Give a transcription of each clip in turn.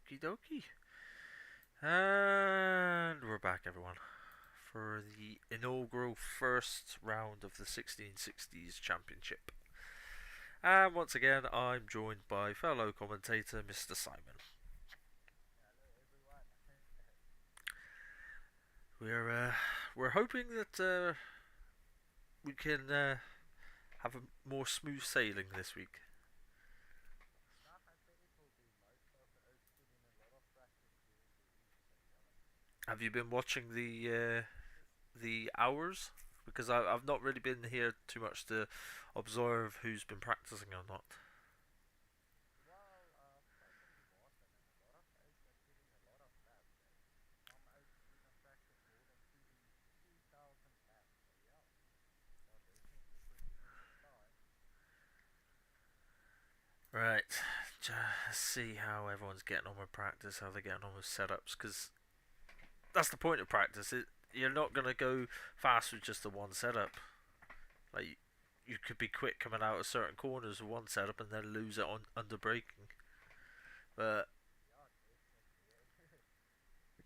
Okie dokie. And we're back, everyone, for the inaugural first round of the 1660s Championship. And once again, I'm joined by fellow commentator Mr. Simon. We're uh, we're hoping that we can have a more smooth sailing this week. Have you been watching the hours? Because I've not really been here too much to observe who's been practicing or not. Right, just see how everyone's getting on with practice, how they're getting on with setups, because that's the point of practice. You're not going to go fast with just the one setup. Like, you could be quick coming out of certain corners with one setup and then lose it on under braking. But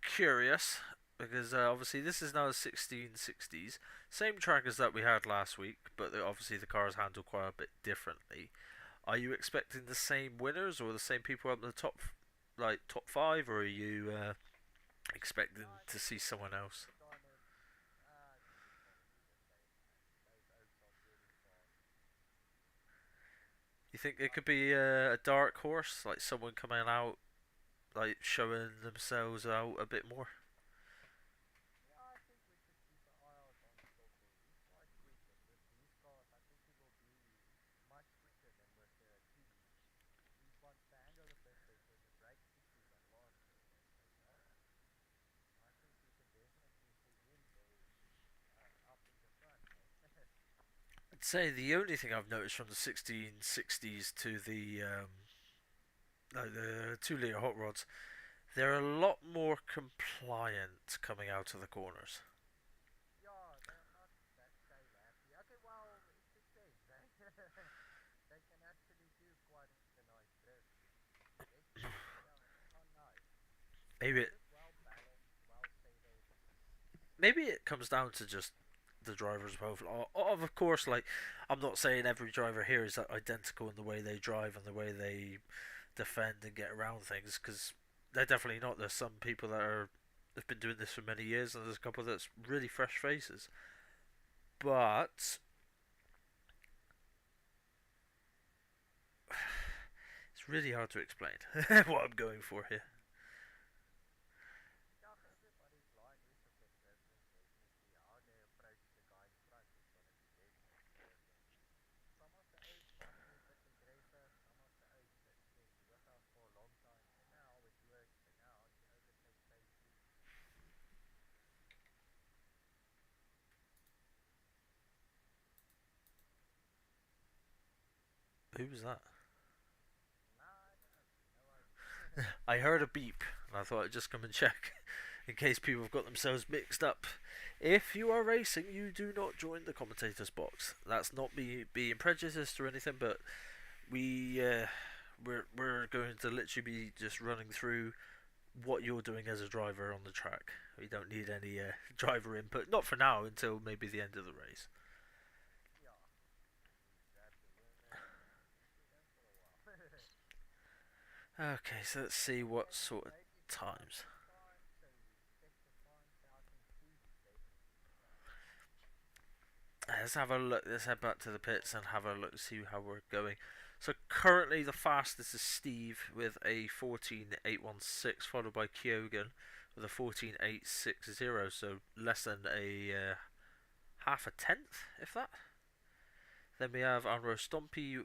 curious, because obviously this is now 1660s, same track as that we had last week, but obviously the cars handle quite a bit differently. Are you expecting the same winners or the same people up in the top, like top five, or are you expecting to see someone else? You think it could be a dark horse, like someone coming out, like showing themselves out a bit more? I'd say the only thing I've noticed from the 1660s to the like the 2 litre hot rods, they're a lot more compliant coming out of the corners. Maybe it, maybe it comes down to just the drivers both. Of course, like I'm not saying every driver here is identical in the way they drive and the way they defend and get around things, because they're definitely not. There's some people that are have been doing this for many years, and there's a couple that's really fresh faces. But it's really hard to explain what I'm going for here. Who was that? I heard a beep, and I thought I'd just come and check in case people have got themselves mixed up. If you are racing, you do not join the commentators box. That's not me being prejudiced or anything, but we we're going to literally be just running through what you're doing as a driver on the track. We don't need any driver input, not for now, until maybe the end of the race. Okay, so let's see what sort of times. Let's have a look. Let's head back to the pits and have a look, see how we're going. So currently the fastest is Steve with a 14.816, followed by Kyogen with a 14.860. So less than a half a tenth, if that. Then we have Anro Stompy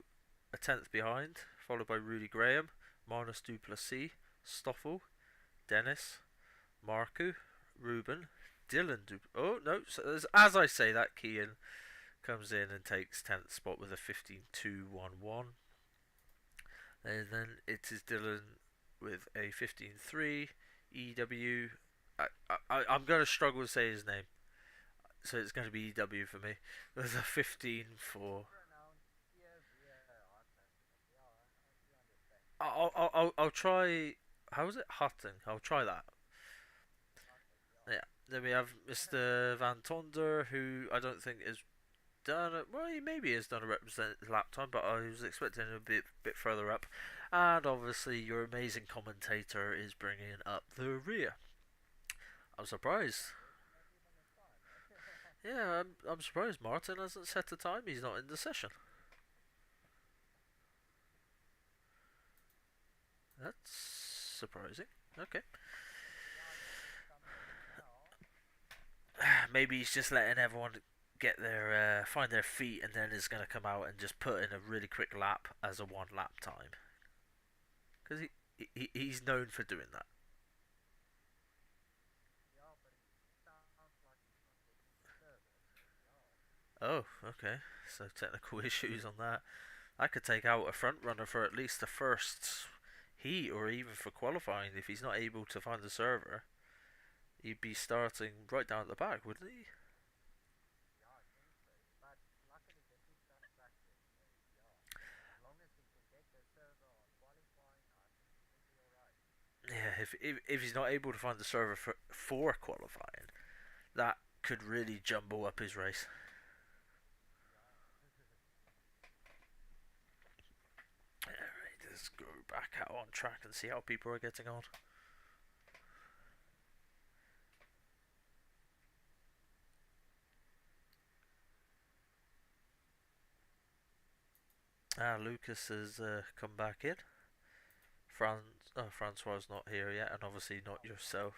a tenth behind, followed by Rudy Graham, Marnus Duplessis, Stoffel, Dennis, Marku, Ruben, Dylan. Oh no! So as I say that, Kian comes in and takes 10th spot with a 15.211. And then it is Dylan with a 15.3. EW. I'm going to struggle to say his name, so it's going to be EW for me with a 15.4. I'll try. How is it? Hutting. I'll try that. Yeah. Then we have Mr. Van Tonder, who I don't think is done it. Well, he maybe has done a representative lap time, but I was expecting a bit further up. And obviously, your amazing commentator is bringing up the rear. I'm surprised. Yeah, I'm surprised Martin hasn't set a time. He's not in the session. That's surprising. Okay. Maybe he's just letting everyone get their find their feet, and then is going to come out and just put in a really quick lap as a one lap time. Because he's known for doing that. Oh, okay. So technical issues on that. I could take out a front runner for at least the first heat, or even for qualifying. If he's not able to find the server, he'd be starting right down at the back, wouldn't he? Yeah, if he's not able to find the server for qualifying, that could really jumble up his race. Alright, let's go back out on track and see how people are getting on. Lucas has come back in. Francois is not here yet, and obviously not yourself.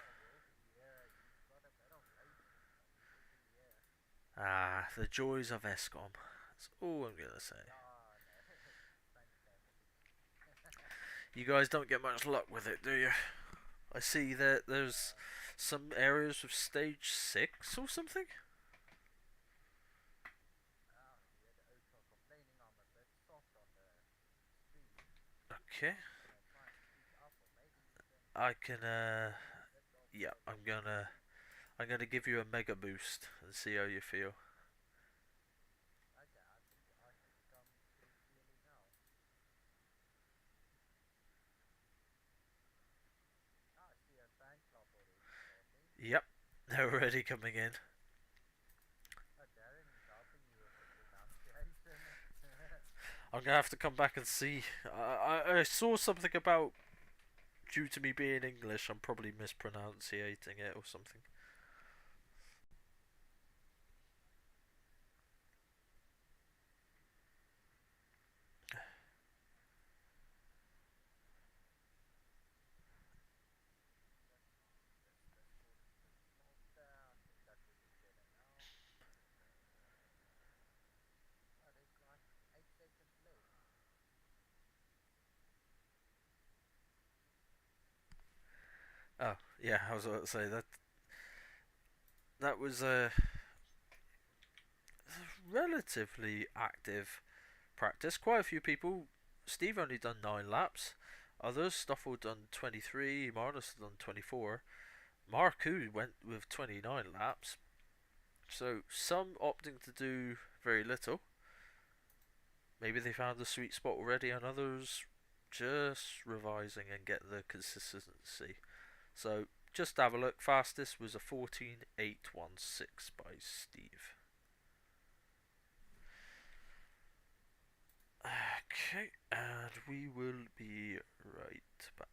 The joys of ESCOM. That's all I'm gonna say. You guys don't get much luck with it, do you? I see that there's some areas of stage 6 or something. Okay. I can yeah, I'm gonna give you a mega boost and see how you feel. Yep, they're already coming in. I'm gonna have to come back and see. I saw something about, due to me being English, I'm probably mispronouncing it or something. Oh, yeah, I was about to say that was a relatively active practice. Quite a few people. Steve only done 9 laps. Others, Stoffel done 23. Marnus done 24. Marku went with 29 laps. So some opting to do very little. Maybe they found the sweet spot already, and others just revising and get the consistency. So just have a look. Fastest was a 14.816 by Steve. Okay, and we will be right back.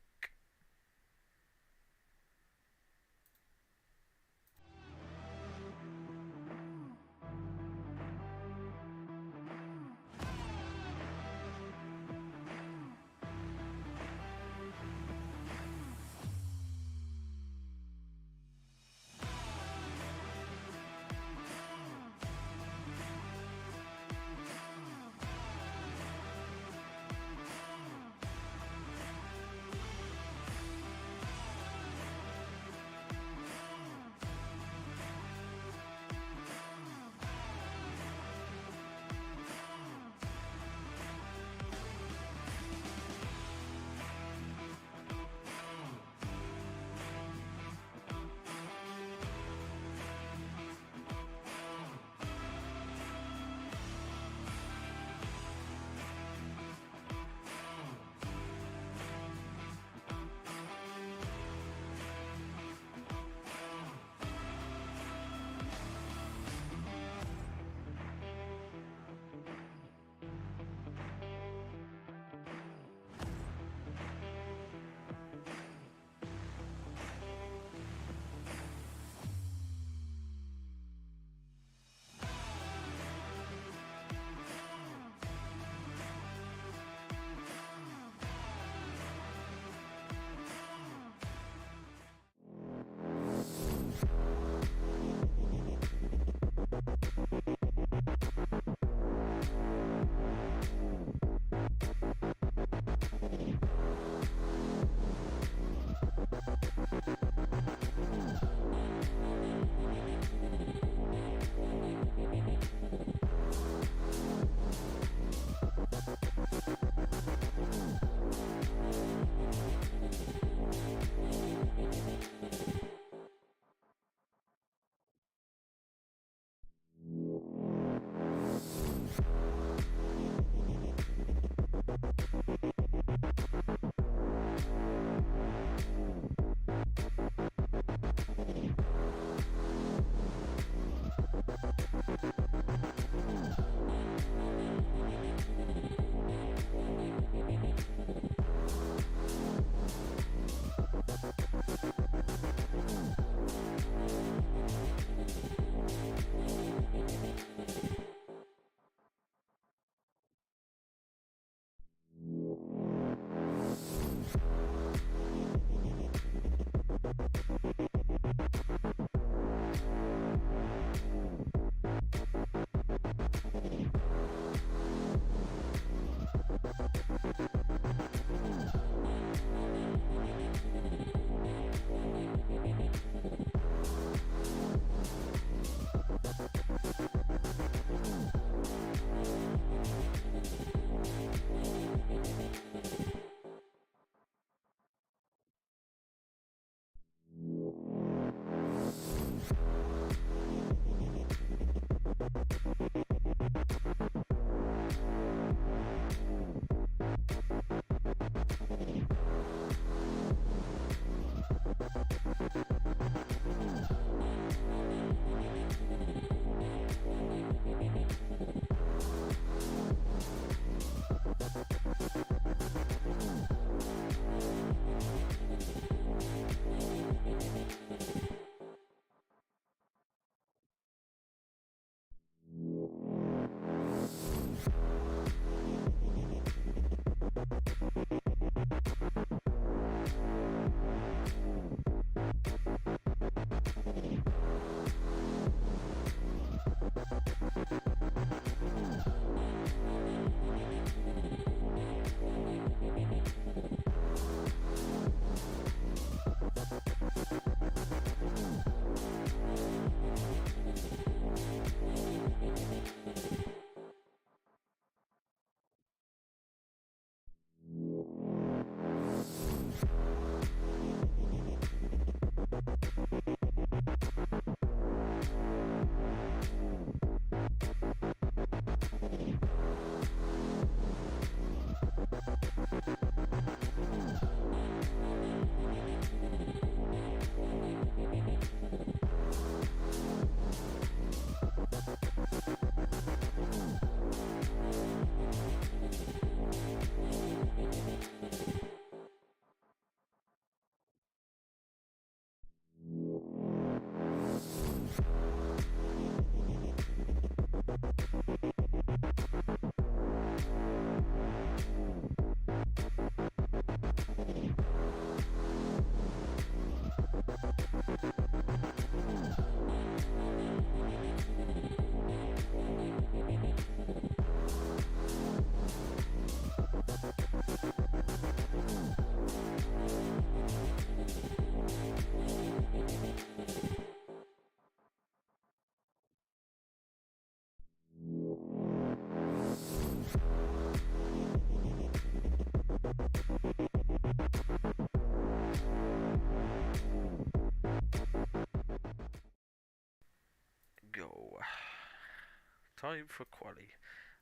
time for quali.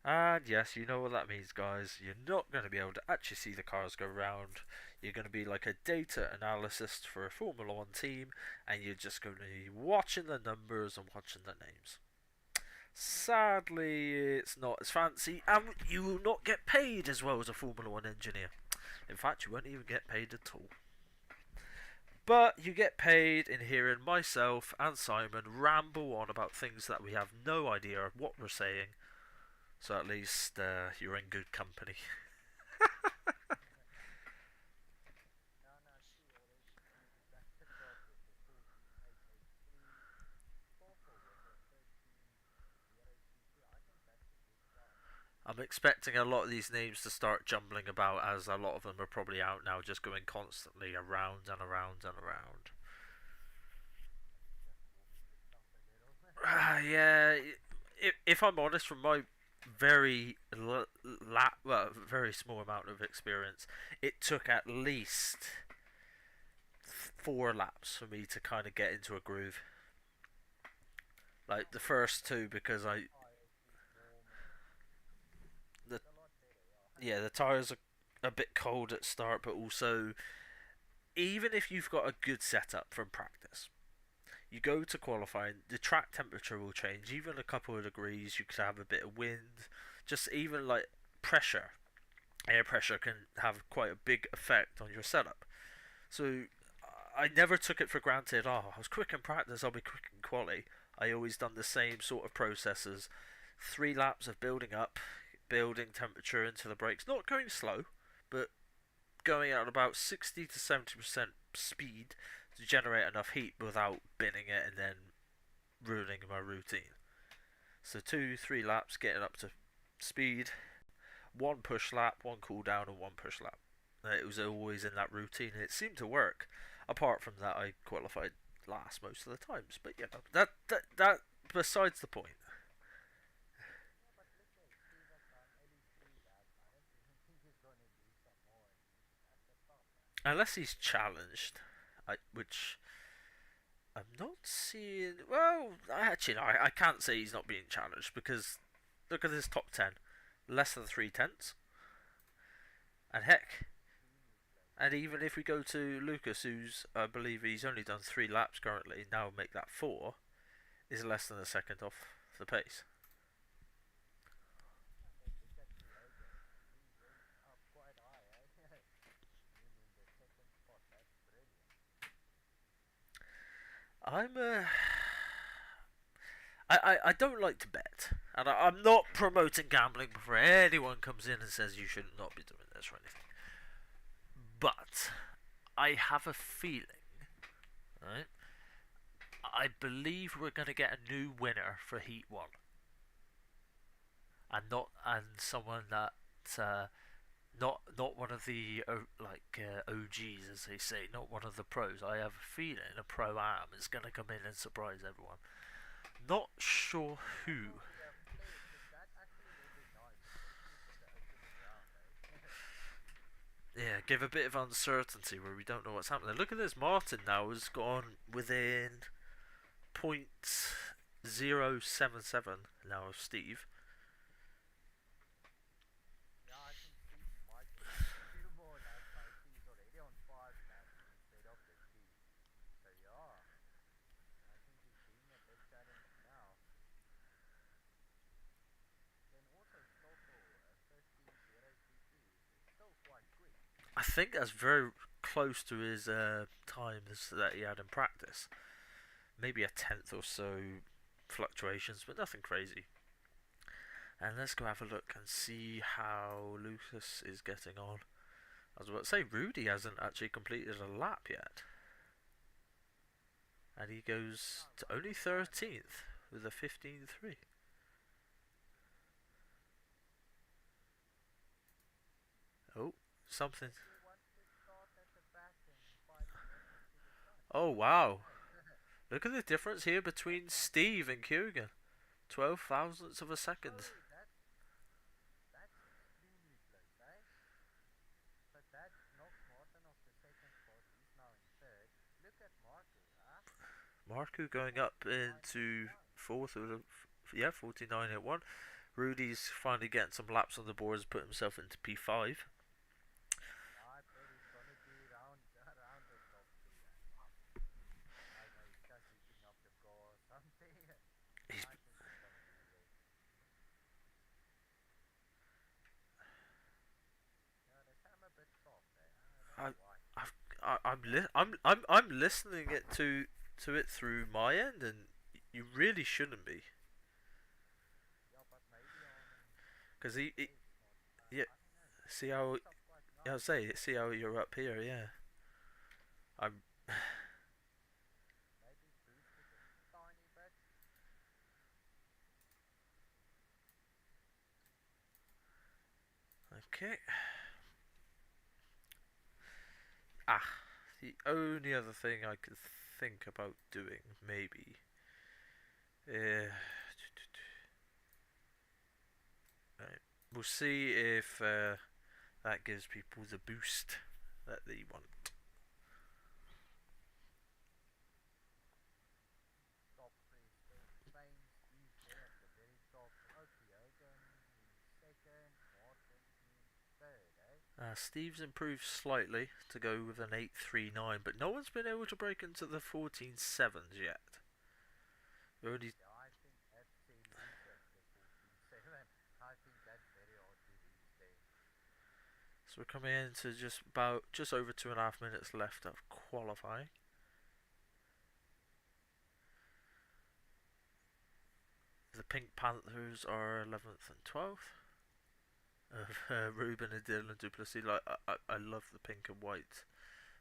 And yes, you know what that means, guys. You're not going to be able to actually see the cars go round. You're going to be like a data analyst for a Formula 1 team, and you're just going to be watching the numbers and watching the names. Sadly, it's not as fancy, and you will not get paid as well as a Formula 1 engineer. In fact, you won't even get paid at all. But you get paid in hearing myself and Simon ramble on about things that we have no idea of what we're saying. So at least you're in good company. I'm expecting a lot of these names to start jumbling about, as a lot of them are probably out now, just going constantly around and around and around. Yeah, if I'm honest, from my very small amount of experience, it took at least 4 laps for me to kind of get into a groove. Like the first two, because the the tires are a bit cold at start, but also even if you've got a good setup from practice, you go to qualifying, the track temperature will change. Even a couple of degrees, you could have a bit of wind. Just even like pressure, air pressure can have quite a big effect on your setup. So I never took it for granted. Oh, I was quick in practice, I'll be quick in quali. I always done the same sort of processes. 3 laps of building up, building temperature into the brakes. Not going slow, but going at about 60 to 70% speed to generate enough heat without binning it and then ruining my routine. So 2, 3 laps getting up to speed, 1 push lap, 1 cool down, and 1 push lap. It was always in that routine, and it seemed to work. Apart from that, I qualified last most of the times. But yeah, that besides the point. Unless he's challenged, which I'm not seeing. Well, actually, no, I can't say he's not being challenged because look at his top 10, less than 3 tenths, and heck, and even if we go to Lucas, who's I believe he's only done 3 laps currently, now make that 4, is less than a second off the pace. I'm I don't like to bet, and I'm not promoting gambling before anyone comes in and says you should not be doing this or anything. But I have a feeling, right? I believe we're going to get a new winner for Heat One, and someone that not one of the OGs, as they say, not one of the pros. I have a feeling a pro am is going to come in and surprise everyone. Not sure who. Yeah, give a bit of uncertainty where we don't know what's happening. Look at this, Martin now has gone within .077 now of Steve. I think that's very close to his times that he had in practice. Maybe a tenth or so fluctuations, but nothing crazy. And let's go have a look and see how Lucas is getting on. I was about to say, Rudy hasn't actually completed a lap yet. And he goes to only 13th with a 15.3. Oh, something. Oh, wow. Look at the difference here between Steve and Kyogen. 12 thousandths of a second. Marku going up into fourth with a Yeah, 49.81. Rudy's finally getting some laps on the boards, put himself into P5. I bet he's gonna be around the top three. I know he's just heating up the car or something. He's, I think he's gonna be there. Yeah, they sound a bit soft, eh? I don't I, know why. I'm listening it to it through my end, and you really shouldn't be, Yeah, but maybe on because the he edge, not. yeah. I don't know. See It how picks up quite Yeah, I nice. say see how you're up here, yeah. I'm Maybe boost it a tiny bit. okay. Ah, the only other thing I could think about doing, maybe, uh, right. We'll see if that gives people the boost that they want. Top three still the same. Steve there at the very top. Opie Hogan in second. Martin in third, eh? Steve's improved slightly to go with an 8.39, but no one's been able to break into the 14.7s yet. We're only Yeah, I think that's elusive, the 14.7. I think that's very hard to reach there. So we're coming into just over 2.5 minutes left of qualifying. The Pink Panthers are 11th and 12th. Ruben and Dylan Duplessis. Like I love the pink and white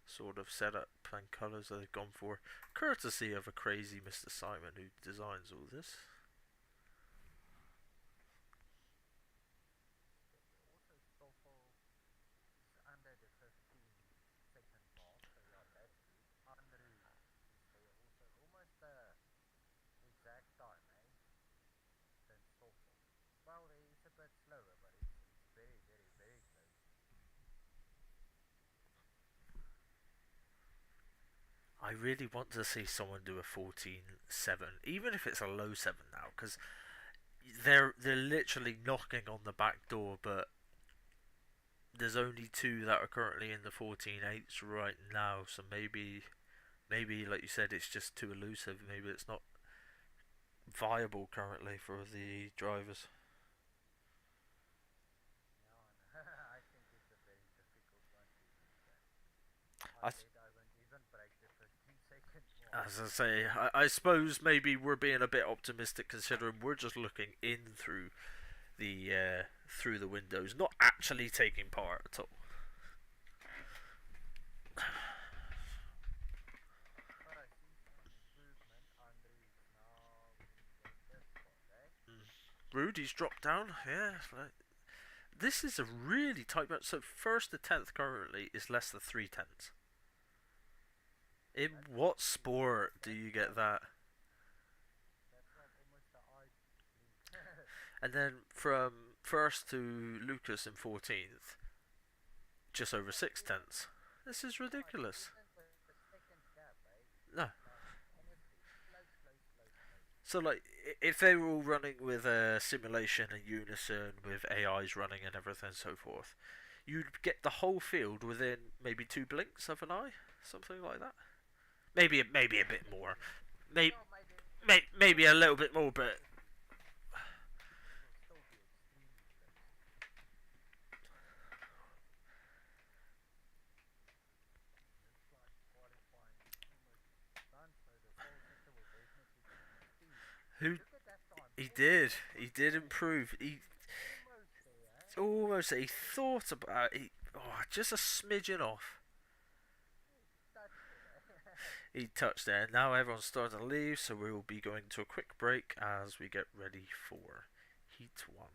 sort of setup and colours that they've gone for, courtesy of a crazy Mr. Simon who designs all this. Also, Stoffel is under the 15-second mark, so yeah, that's good. Andrew is there also almost the exact time, eh? Than Stoffel. Well, he's a bit slower, but it's very, very, very close. I really want to see someone do a 14.7, even if it's a low 7 now, because they're literally knocking on the back door, but there's only two that are currently in the 14.8s right now, so maybe like you said, it's just too elusive. Maybe it's not viable currently for the drivers. Yeah, and I think it's a very difficult one to reach that. I I, bet I won't even break the 15-second mark. as I say, I suppose maybe we're being a bit optimistic considering we're just looking in through the windows, not actually taking part at all. But I see some improvement. Andrew is now in the fifth spot, eh? Rudy's dropped down. Yeah, this is a really tight match. So first to 10th currently is less than 3 tenths. In That's like what easy. sport do you get that? That's like almost the eye blink. And then from first to Lucas in 14th, just over Like six even, tenths. This is yeah, and ridiculous. even the second gap, eh? No. Like honestly, close, close, close, close. So like, if they were all running with a simulation and unison with AIs running and everything and so forth, you'd get the whole field within maybe two blinks of an eye, something like that. Maybe a Yeah, bit more. maybe. Maybe Yeah, maybe. maybe a little bit more, but It will still be extremely close. Looks like qualifying is almost done, so the pole sitter will definitely be Steve. who Look at that time, he did 14.7. improve. He Almost there, eh? almost he thought about it. Just a smidgen off. He touched it, eh? He touched there. Now everyone's starting to leave, so we will be going to a quick break as we get ready for Heat 1.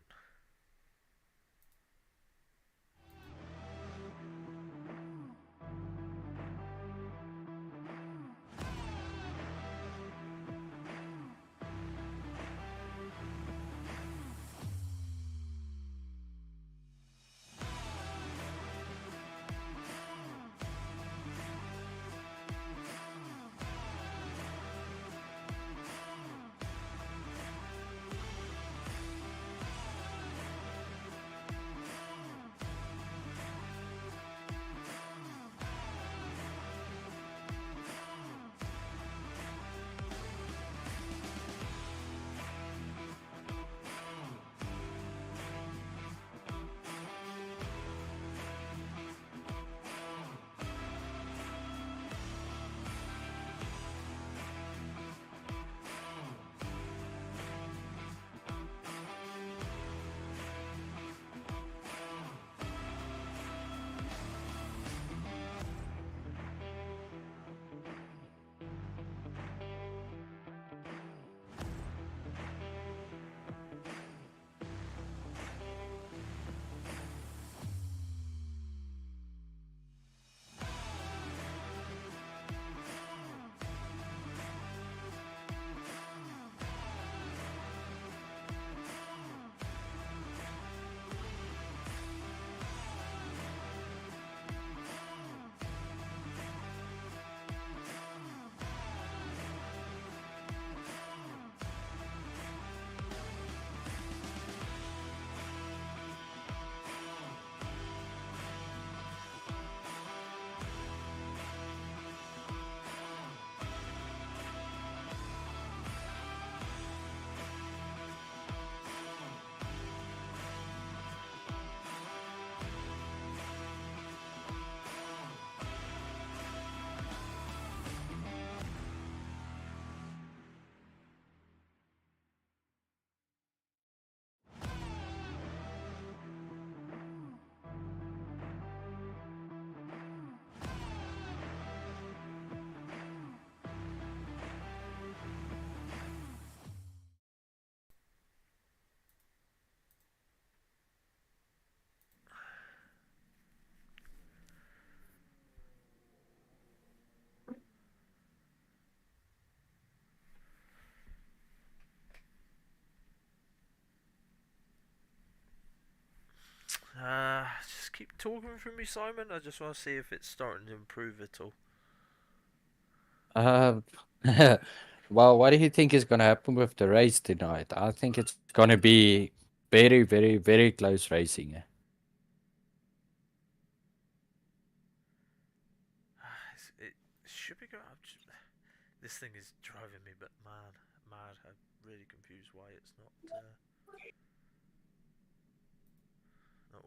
Just keep talking for me, Simon. I just want to see if it's starting to improve at all. Uh, well, what do you think is going to happen with the race tonight? I think it's going to be very, very, very close racing. It should be going. This thing is driving me but mad. I'm really confused why it's not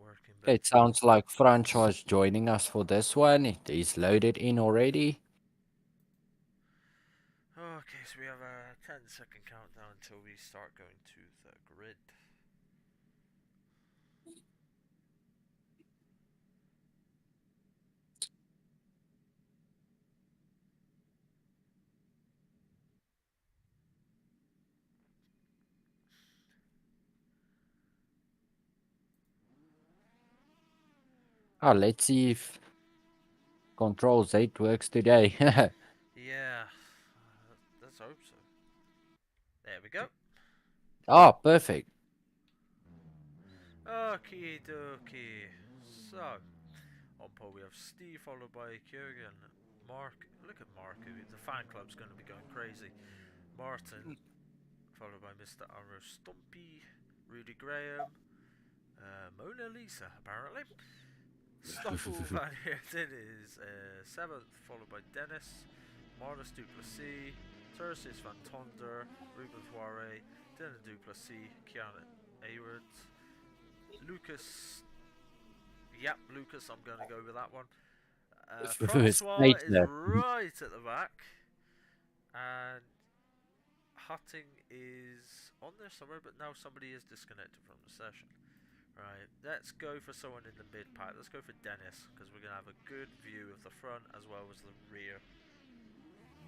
working. But It sounds like Francois joining us for this one. It is loaded in already. okay, so we have a 10-second countdown until we start going to the grid. Ah, let's see if Control Z works today. Yeah, let's hope so. There we go. Oh, perfect. Okie dokie. So, on pole we have Steve followed by Kyogen. Mark, look at Marku. The fan club's going to be going crazy. Martin followed by Mr. Arrow Stumpy, Rudy Graham, Mona Lisa apparently. Stoffel Van Herten is 7th, followed by Dennis, Marnus Duplessis, Tersis Van Tonder, Ruben Thoire, Dylan Duplessis, Kiana Ayward, Lucas. Yep, Lucas, I'm going to go with that one. Francois Straight is there. right at the back, and Hutting is on there somewhere, but now somebody is disconnected from the session. Right, let's go for someone in the mid pack. Let's go for Dennis, because we're going to have a good view of the front as well as the rear.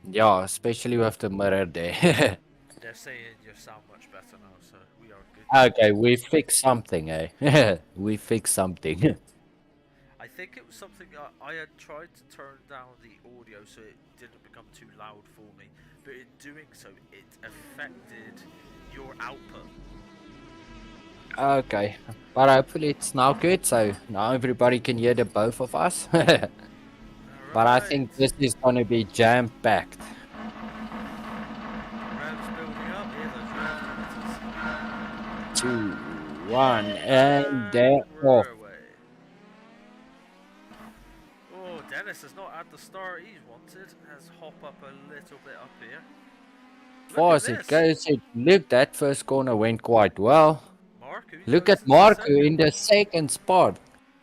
Yeah, especially with the mirror there. They're saying you sound much better now, so we are good to go. Okay, we fixed something, eh? We fixed something. I think it was something I had tried to turn down the audio so it didn't become too loud for me, but in doing so, it affected your output. Okay, but hopefully it's now good, so now everybody can hear the both of us. But I Alright, think this is gonna be jam-packed. revs building up. Here, those rev limiters. 2, 1, and And they're off. we're away. Oh, Dennis has not had the start he's wanted. Has hop up a little bit up here. Look Far at as it this. goes, look, that first corner went quite well. Marku Look goes at into Marco second. in the second spot.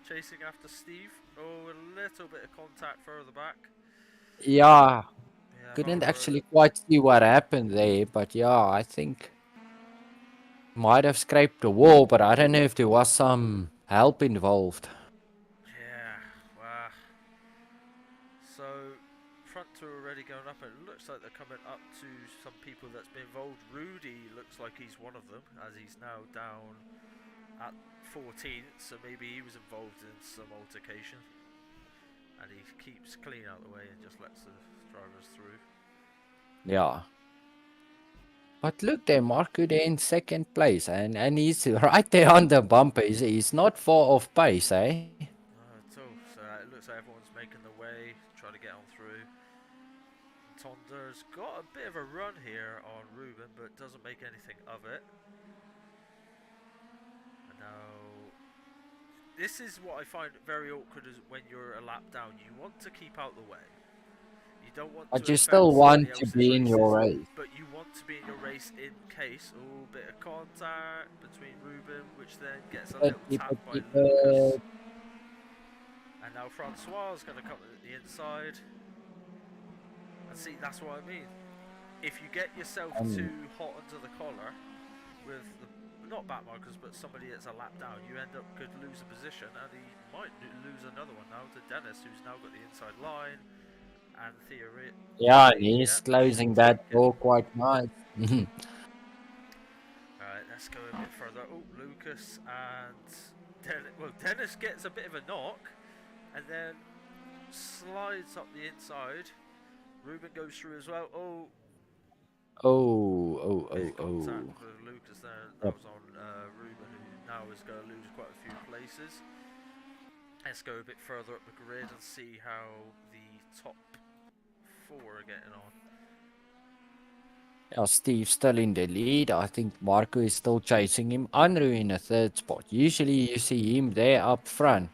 Chasing after Steve. Oh, a little bit of contact further back. Yeah, We have couldn't our. actually quite see what happened there, but yeah, I think might have scraped the wall, but I don't know if there was some help involved. Yeah, wow. So, front two already going up, and it looks like they're coming up to some people that's been involved. Rudy looks like he's one of them, as he's now down at 14th, so maybe he was involved in some altercation. And he keeps clean out the way and just lets the drivers through. Yeah. But look there, Marco there in second place, and he's right there on the bumper. He's not far off pace, eh? At all. So it looks like everyone's making the way, trying to get on through. Tonder's got a bit of a run here on Ruben, but doesn't make anything of it. And now, this is what I find very awkward is when you're a lap down. You want to keep out the way. You don't want But to you affect still somebody want to else's be in your races, race. but you want to be in your race in case. Oh, bit of contact between Ruben, which then gets a But, little tap but, by but, Lucas. And now Francois is going to come at the inside. And see, that's what I mean. If you get yourself um, too hot under the collar with the not back markers, but somebody that's a lap down, you end up could lose a position, and he might lose another one now to Dennis, who's now got the inside line, and yeah, and theoretically, he's yeah, closing should that take it. door quite nice. Alright, let's go a bit further. Oh, Lucas and Dennis gets a bit of a knock, and then slides up the inside. Ruben goes through as well. Oh, Oh, oh, bit oh, of contact oh. with Lucas there. That Yep. was on Ruben, who now is going to lose quite a few places. Let's go a bit further up the grid and see how the top 4 are getting on. Yeah, Steve's still in the lead. I think Marco is still chasing him. Andrew in a third spot. Usually you see him there up front.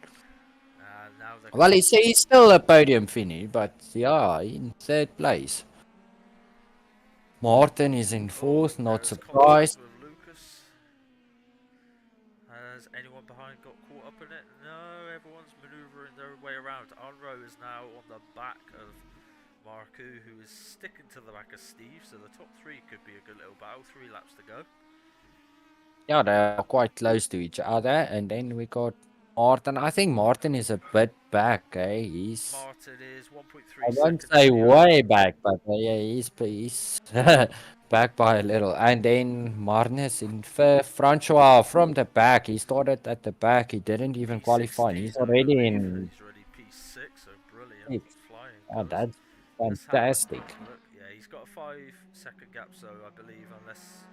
Now they're Well, coming. he's still a podium finish, but yeah, in third place. Martin is in fourth, not There's contact surprised. with Lucas. Has anyone behind got caught up in it? No, everyone's manoeuvring their way around. Unro is now on the back of Marku, who is sticking to the back of Steve, so the top 3 could be a good little battle. 3 laps to go. Yeah, they're quite close to each other. And then we got Martin. I think Martin is a bit back, eh? Martin is 1.3 I won't seconds say behind. way back, but yeah, he's back by a little. And then Marnus in fifth. Francois from the back. He started at the back. He didn't even qualify. And he's P16, I already believe, and in he's already P6, so brilliant. sixth. Flying Oh, colours. that's Let's have a fantastic. quick look. Yeah, he's got a 5-second gap, so I believe unless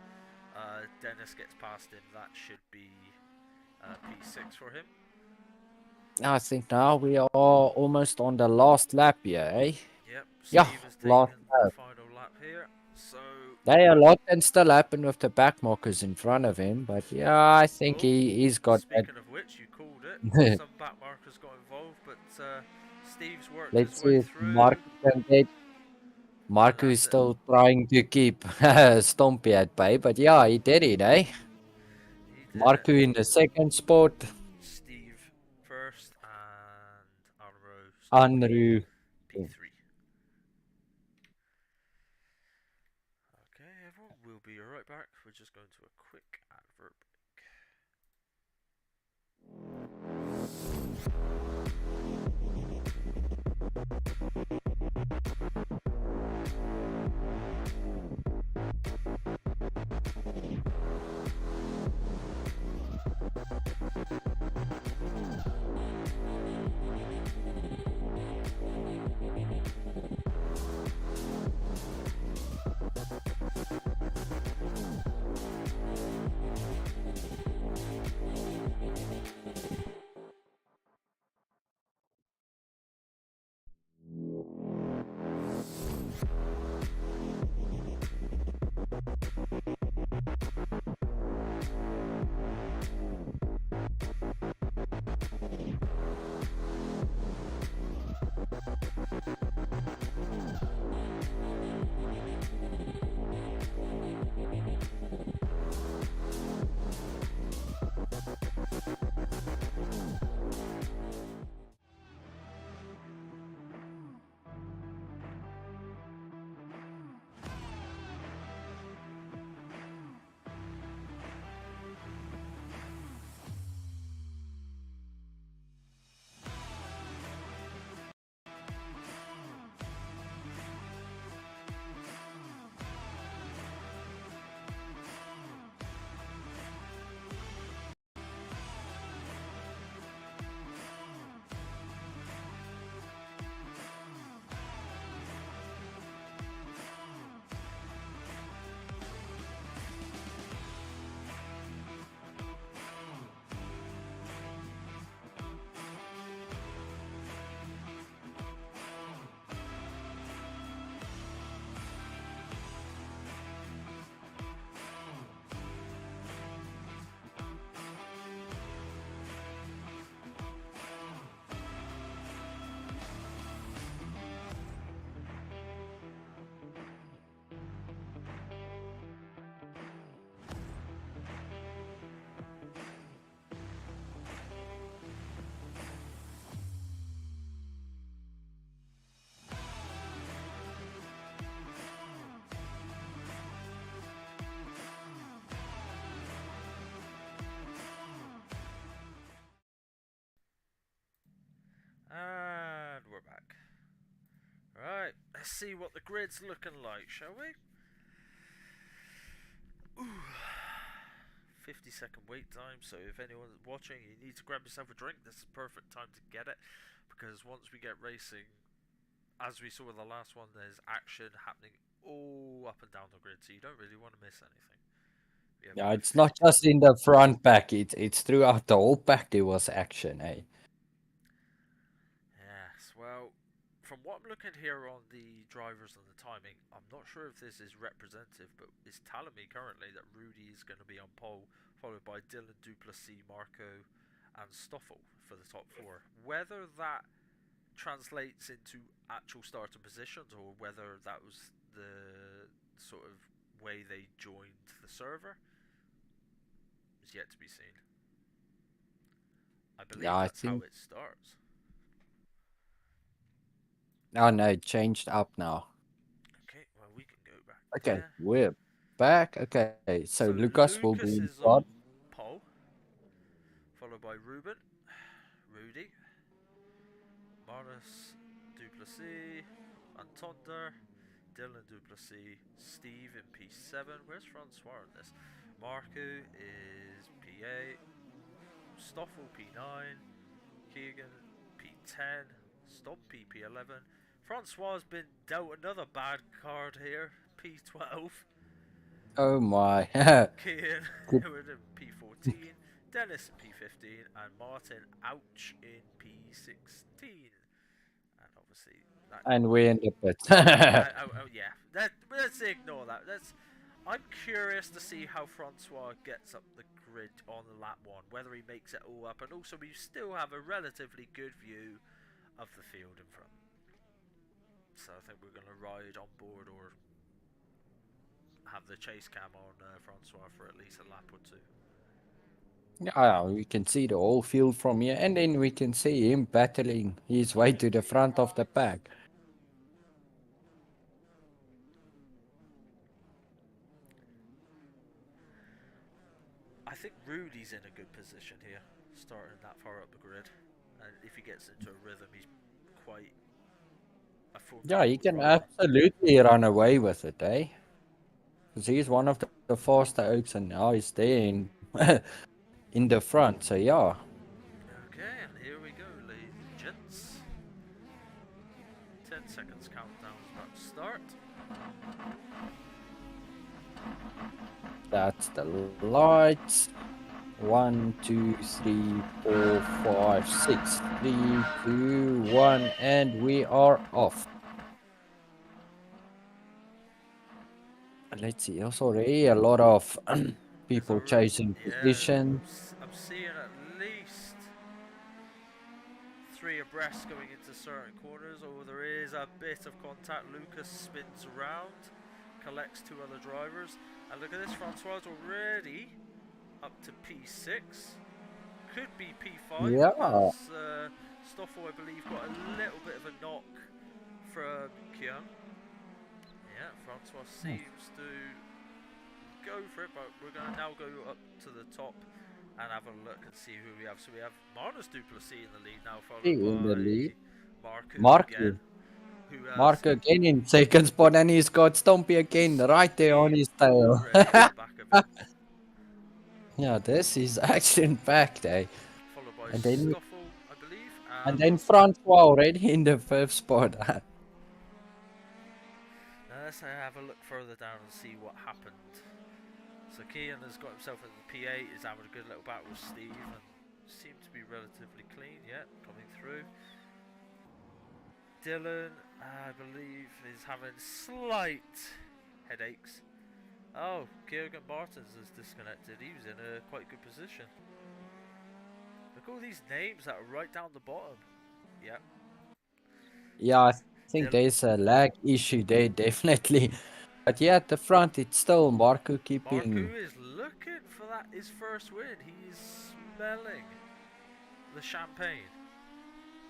Dennis gets past him, that should be P6 for him. I think now we are almost on the last lap here, eh? Yep, Yeah, Steve is last taking the lap. final lap here. So, A lot can still happen with the back markers in front of him, but yeah, I think oh, he's got that. speaking of which, you called it. Some back markers got involved, but Steve's worked his Let's see way if through, Marco can get. and Marco is that's it. still trying to keep Stompy at bay, but yeah, he did it, eh? He did it. Marco in the second spot, Steve first, and Alvaro stopping Andrew. P3. Okay, everyone, we'll be right back. We're just going to a quick advert break. And we're back. Right, let's see what the grid's looking like, shall we? Ooh. 50-second wait time, so if anyone's watching, you need to grab yourself a drink. This is the perfect time to get it, because once we get racing, as we saw with the last one, there's action happening all up and down the grid, so you don't really want to miss anything. Yeah, it's not just in the front pack, it's throughout the whole pack there was action, eh? from what I'm looking here on the drivers and the timing, I'm not sure if this is representative, but it's telling me currently that Rudy is going to be on pole, followed by Dylan Duplessis, Marco, and Stoffel for the top four. Whether that translates into actual starting positions or whether that was the sort of way they joined the server is yet to be seen. I Yeah, believe I that's how think. it starts. Oh no, it changed up now. Okay, well, we can go back Okay, there. we're back. Okay, so So Lucas will be Lucas in is on front. pole, followed by Ruben, Rudy, Marnus Duplessis, Antonder, Dylan Duplessis, Steve in P7. Where's Francois in this? Marco is P8, Stoffel P9, Keegan P10, Stompy P11. Francois has been dealt another bad card here, P12. Oh my. Kian Good. in P14, Dennis in P15, and Martin Ouch in P16. And obviously that. And we in the pit. Yeah. Let's ignore that. I'm curious to see how Francois gets up the grid on lap one, whether he makes it all up, and also we still have a relatively good view of the field in front. So I think we're going to ride on board or have the chase cam on Francois for at least a lap or two. Yeah, we can see the whole field from here, and then we can see him battling his way to the front of the pack. I think Rudy's in a good position here, starting that far up the grid. And if he gets into a rhythm, he's quite a Yeah, he formidable can driver. absolutely run away with it, eh? Because he's one of the faster oaks, and now he's there in, in the front. So yeah, Okay, and here we go, ladies and gents. 10 seconds countdown is about to start. that's the lights. 1, 2, 3, 4, 5, 6. 3, 2, 1, and we are off. Let's see, there's already a lot of people chasing Yeah, position. I'm seeing at least 3 abreast going into certain corners. Oh, there is a bit of contact. Lucas spins around, collects 2 other drivers, and look at this, Francois already up to P6. Could be P5 Yeah, because Stoffel, I believe, got a little bit of a knock from Kian. Yeah, Francois seems to go for it, but we're going to now go up to the top and have a look and see who we have. So we have Marnus Duplessis in the lead now, followed in the lead. by Marco Marco. again, who has Marco again in second spot, and he's got Stompy again right there on Stompy his tail. already on the back of him, Yeah, this is action packed, eh? followed by And then Stoffel, I believe, and and then Francois already in the fifth spot. let's have a look further down and see what happened. So Kian has got himself in the P8, is having a good little battle with Steve, and seemed to be relatively clean yet, coming through. Dylan, I believe, is having slight headaches. Oh, Kieran Martins is disconnected. He was in a quite good position. Look at all these names that are right down the bottom. Yep. Yeah, I think Dylan, there's a lag issue there, definitely. But yeah, at the front, it's still Marco keeping. Marku is looking for that his first win. He's smelling the champagne.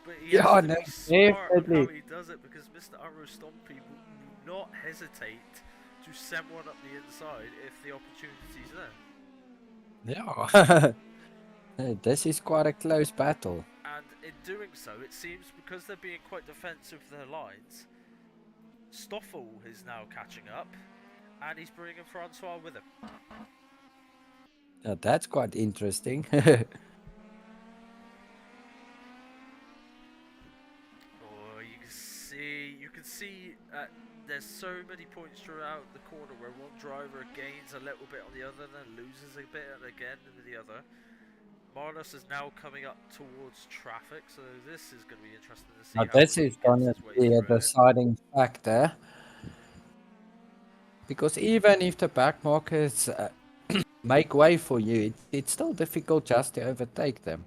But he has Yeah, to no, be smart on how definitely. he does it because Mr. Arrow Stompy will not hesitate to send one up the inside if the opportunity's there. Yeah. This is quite a close battle. And in doing so, it seems because they're being quite defensive with their lines, Stoffel is now catching up and he's bringing Francois with him. Yeah, that's quite interesting. Oh, you can see there's so many points throughout the corner where one driver gains a little bit on the other, then loses a bit again with the other. Marnus is now coming up towards traffic, so this is going to be interesting to see Now how this he is gets gonna his way be a through it. deciding factor because even if the back markers make way for you, it's still difficult just to overtake them.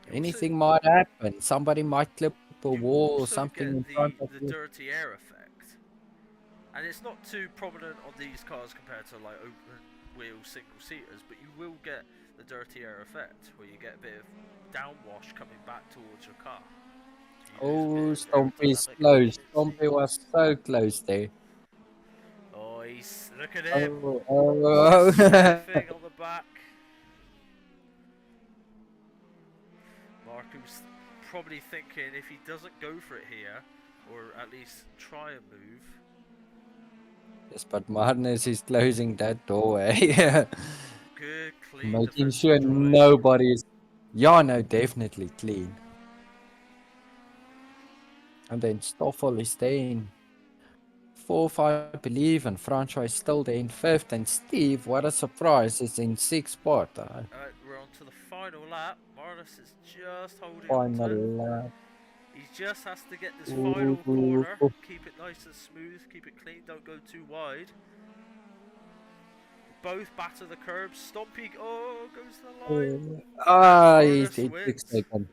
You also Anything might happen. Somebody might clip a you wall or also something get in front of the you. dirty air effect, and it's not too prominent on these cars compared to like open wheel single seaters, but you will get the dirty air effect where you get a bit of downwash coming back towards your car. So you lose a bit Oh, of Stompy's aerodynamic close. efficiency. Stompy was so close there. Oh, look at him Oh, oh, oh. sniffing on the back. Marco's probably thinking if he doesn't go for it here, or at least try and move. Yes, but Marnus is closing that doorway. Good, clean Making defensive sure drive. nobody's. Yeah, no, definitely clean. And then Stoffel is there in fourth, I believe, and Francois is still there in fifth. And Steve, what a surprise, is in sixth spot. We're on to the final lap. Marnus is just holding on to it. Final lap. He just has to get this final Ooh. corner. Keep it nice and smooth. Keep it clean. Don't go too wide. Both batter the curbs. Stompy, goes to the line. Ah, he Marnus took wins. second.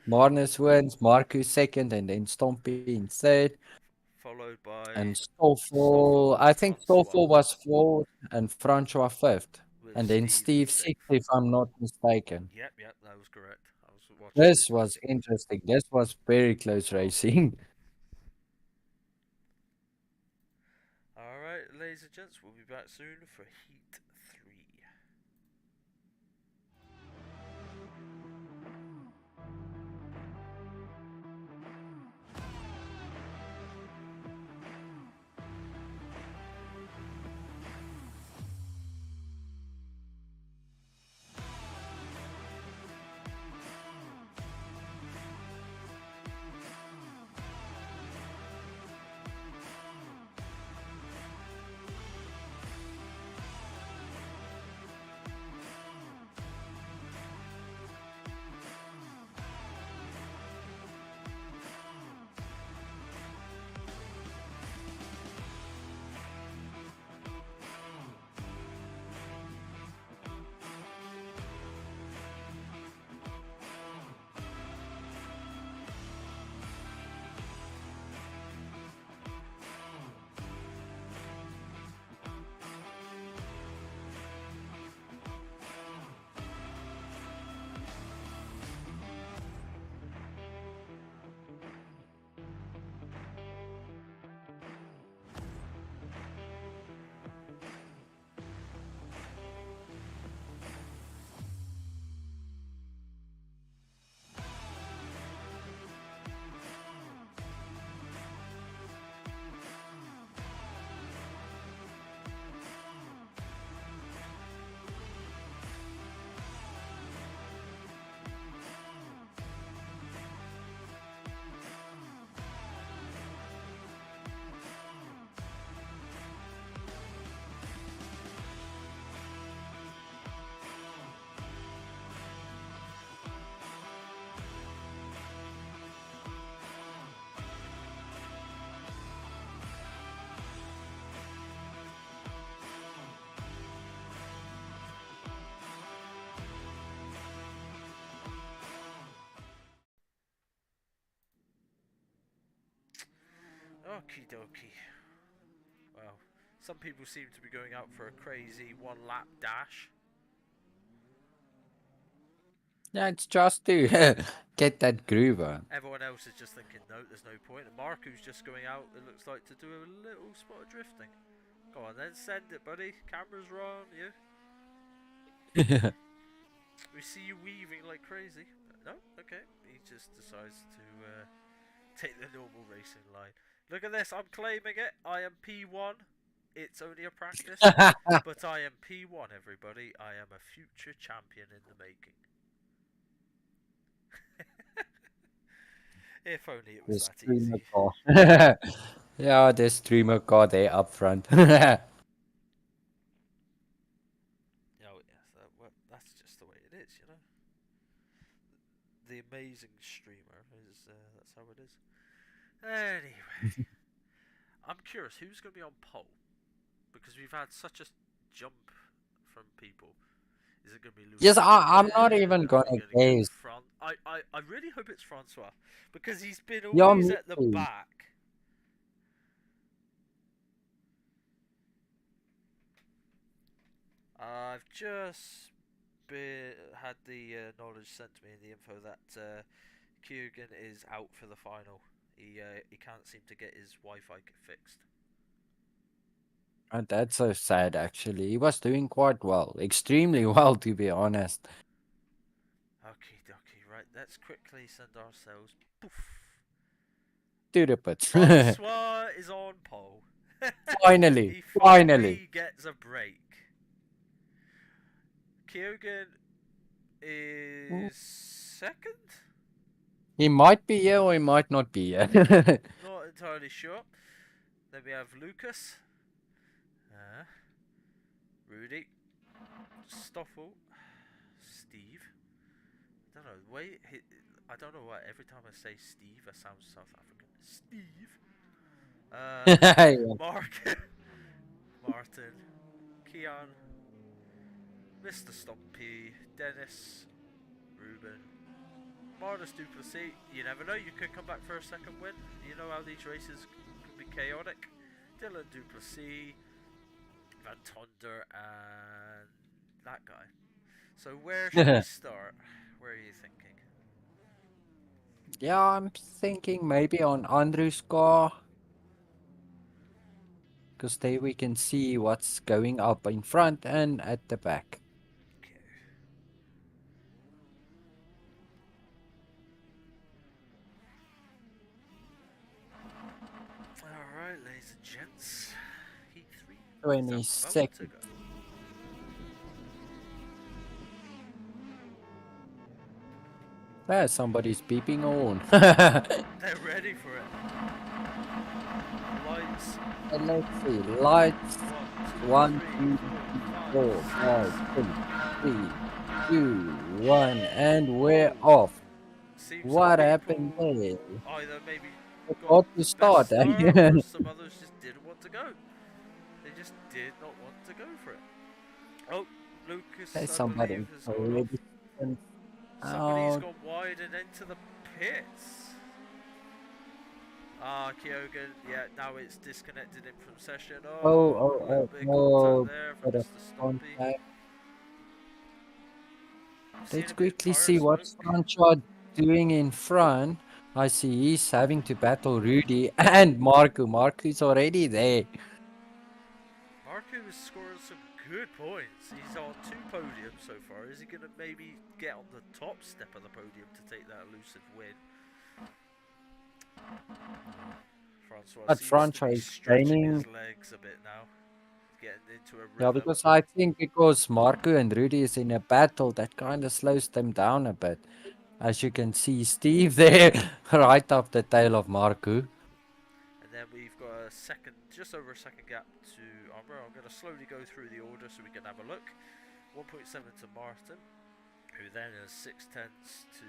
Marnus wins, Marcus second, and then Stompy in third. Followed by And Stoffel, Stoffel I and think Francois, Stoffel was fourth and Francois fifth. with And then Steve Steve sixth, sixth. if I'm not mistaken. Yep, that was correct. I was watching This it. was interesting. This was very close Oh. racing. Alright, ladies and gents, we'll be back soon for Heat 3. Okie dokie. Well, some people seem to be going out for a crazy one lap dash. Yeah, it's just to get that groove on. Everyone else is just thinking, no, there's no point. And Marco's just going out, it looks like, to do a little spot of drifting. Go on then, send it, buddy. Camera's on you. We see you weaving like crazy. No? Okay. He just decides to take the normal racing line. Look at this, I'm claiming it. I am P1. It's only a practice, but I am P1, everybody. I am a future champion in the making. If only it The was that streamer easy. car. Yeah, the streamer car there up front. Oh yes, that's just the way it is, you know. the amazing streamer. That's how it is. Anyway, I'm curious who's going to be on pole because we've had such a jump from people. Is it going to be Yes, Lucas I'm not Win? even Are we gonna going to get guess. I really hope it's Francois because he's been Yeah, always me at the too. back. I've just had the knowledge sent to me in the info that Kugan is out for the final. He can't seem to get his Wi-Fi fixed. And that's so sad, actually. He was doing quite well. Extremely well, to be honest. Okay, dokie, right. Let's quickly send ourselves. Poof. To the pits. Francois is on pole. Finally. He Finally. finally gets a break. Kyogen is second? He might be here or he might not be here. Not entirely sure. Then we have Lucas. Rudy. Stoffel. Steve. I don't know. I don't know why. Every time I say Steve, I sound South African. Steve. Yeah. Mark. Martin. Keon. Mr. Stumpy. Dennis. Ruben. Marnus Duplessis. You never know. You could come back for a second win. You know how these races can be chaotic. Dylan Duplessis. Van Tonder and that guy. So where should we start? Where are you thinking? Yeah, I'm thinking maybe on Andrew's car. Because there we can see what's going up in front and at the back. Okay. Alright, ladies and gents. Heat 3 is about 22nd. to go. Ah, somebody's beeping on. They're ready for it. Lights. And let's see. Lights. 1, 2, 3, 4, 5, 6, 3, 2, 1, and we're off. Seems some What happened people there? either maybe got Forgot to the start, best start eh? or some others just didn't want to go. They just did not want to go for it. Oh, Lucas, There's I somebody believe, has gone off. already sent Somebody's out. gone wide and into the pits. Ah, Kyogen, yeah, now it's disconnected him from session. Oh, Oh, a oh, little oh, bit of contact oh, there from bit of Mr. Stumpy. contact. Seeing Let's a bit of quickly tire see what smoke. Francois doing in front. I see he's having to battle Rudy and Marco. Marco is already there. Marco is scoring some good points. He's on 2 podiums so far. Is he going to maybe get on the top step of the podium to take that elusive win? Francois But seems to Francois be is stretching gaining. his legs a bit now. Getting into a Yeah, rhythm. because I think because Marco and Rudy is in a battle, that kind of slows them down a bit. As you can see, Steve there, right up the tail of Marco. And then we've got a second, just over a second gap to Armour. I'm going to slowly go through the order so we can have a look. 1.7 to Martin, who then has 6 tenths to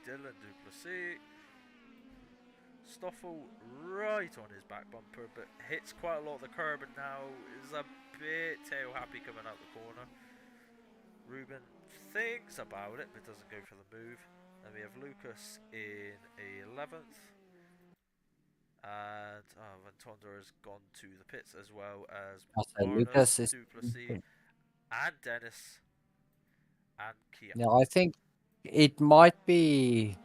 Dylan Duplessis. Stoffel right on his back bumper, but hits quite a lot of the curb and now is a bit tail happy coming out the corner. Ruben thinks about it but doesn't go for the move. Then we have Lucas in 11th. And Van Tonder has gone to the pits as well as So Marnus, Lucas is. Duplessis, and Dennis, and Kia. Yeah, I think it might be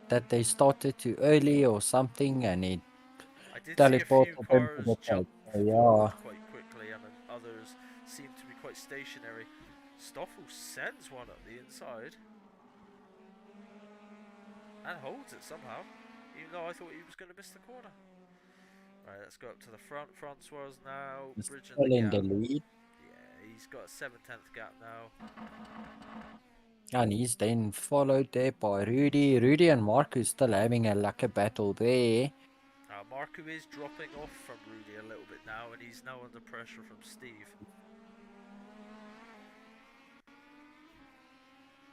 that they started too early or something and it I did see a few teleported them to cars the jump pit. So yeah, forward quite quickly, and others seem to be quite stationary. Stoffel sends one up the inside and holds it somehow, even though I thought he was going to miss the corner. Right, let's go up to the front. Francois now he's bridging still the in the gap. lead. Yeah, he's got a 7/10 gap now. And he's then followed there by Rudy. Rudy and Marcus still having a lucky battle there. Marco is dropping off from Rudy a little bit now, and he's now under pressure from Steve.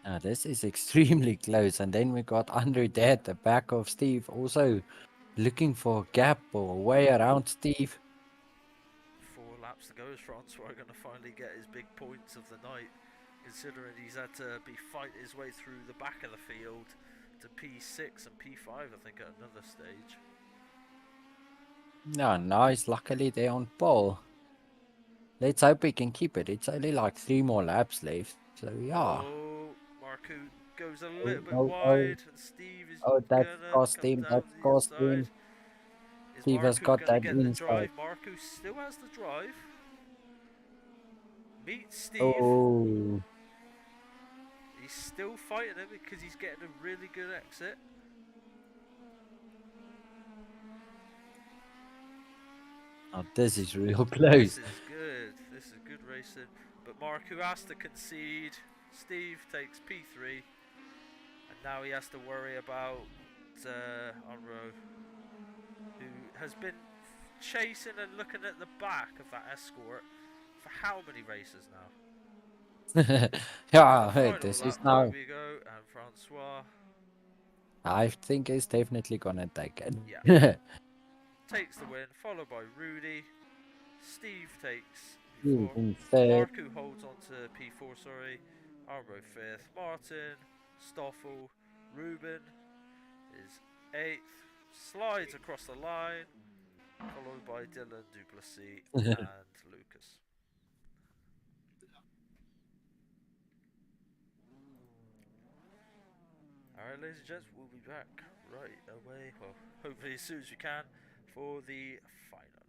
Now this is extremely close, and then we got Andre there at the back of Steve, also looking for a gap or a way around Steve. 4 laps to go. Is Francois going to finally get his big points of the night, considering he's had to be fighting his way through the back of the field to P6 and P5, I think, at another stage. Yeah, nice. Luckily they're on pole. Let's hope we can keep it. It's only like 3 more laps left. So yeah. Oh, Marku goes a Oh, little bit oh, oh, wide, and Steve is oh, that's gonna cost come him. down That's the cost inside. him. Is Steve has Marku got gonna that get the inside. drive? Marku still has the drive. Meet Steve. Oh, He's still fighting him because he's getting a really good exit. oh, this is real This close. is good. This is good racing. But Marku has to concede. Steve takes P3. And now he has to worry about Unro, who has been chasing and looking at the back of that escort for how many races now? Yeah, The hey, final this lap, is there now. we go, and Francois, I think he's definitely gonna take yeah, it. takes the win, followed by Rudy. Steve takes He's P4. in third. Marku holds on to P4, sorry. Arbo 5th. Martin, Stoffel, Ruben is 8th. Slides across the line, followed by Dylan, Duplessis, and Lucas. Alright, ladies and gents, we'll be back right away. Well, hopefully as soon as we can for the final.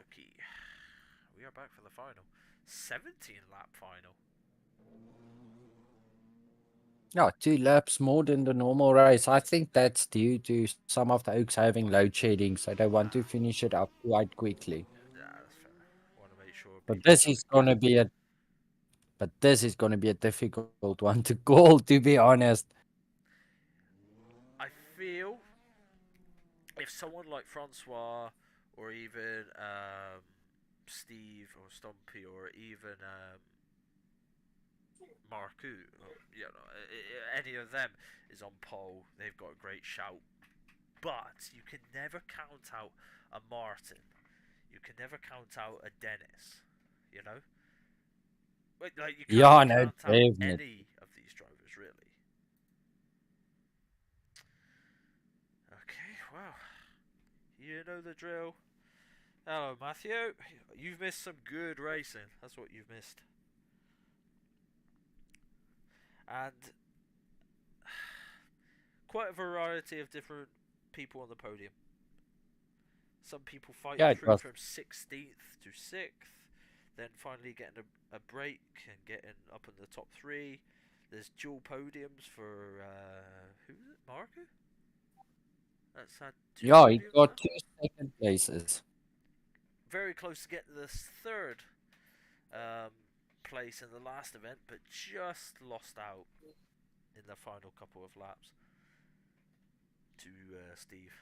dokie. We are back for the final. 17 lap final. Yeah, 2 laps more than the normal race. I think that's due to some of the Oaks having load shedding, so they want to finish it up quite quickly. Yeah, that's fair. Want to make sure But people this have is a good. gonna be a but this is gonna be a difficult one to call, to be honest. I feel if someone like Francois or even Steve or Stumpy or even Marku, any of them is on pole, they've got a great shout. But you can never count out a Martin. You can never count out a Dennis. You know, like you Yeah, can't no, count out definitely. any of these drivers really. Okay, well, you know the drill. Hello, Matthew. You've missed some good racing. That's what you've missed. And quite a variety of different people on the podium. Some people fighting Yeah, it through was. from 16th to 6th, then finally getting a break and getting up in the top 3. There's dual podiums for, who was it? Marco? That's had 2 Yeah, he podiums now. got 2 second places. Very close to getting the 3rd um, place in the last event, but just lost out in the final couple of laps to Steve.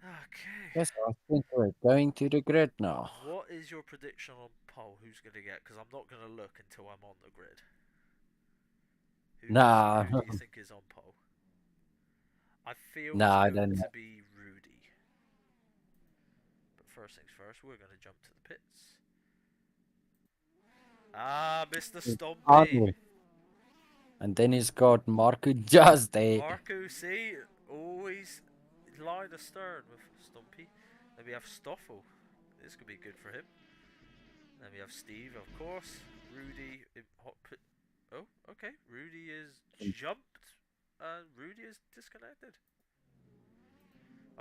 Okay. Yes, I think we're going to the grid now. What is your prediction on pole? Who's going to get? Because I'm not going to look until I'm on the grid. Nah, Who do you think is on pole? I feel it's nah, I going don't to know. be Rudy. But first things first, we're going to jump to the pits. Ah, Mr. Stompy. Hardly. And then he's got Marco just there. Marco, see, always line astern with Stumpy. Then we have Stoffel. This could be good for him. Then we have Steve, of course. Rudy in hot pit. Oh, okay. Rudy is jumped, and Rudy is disconnected.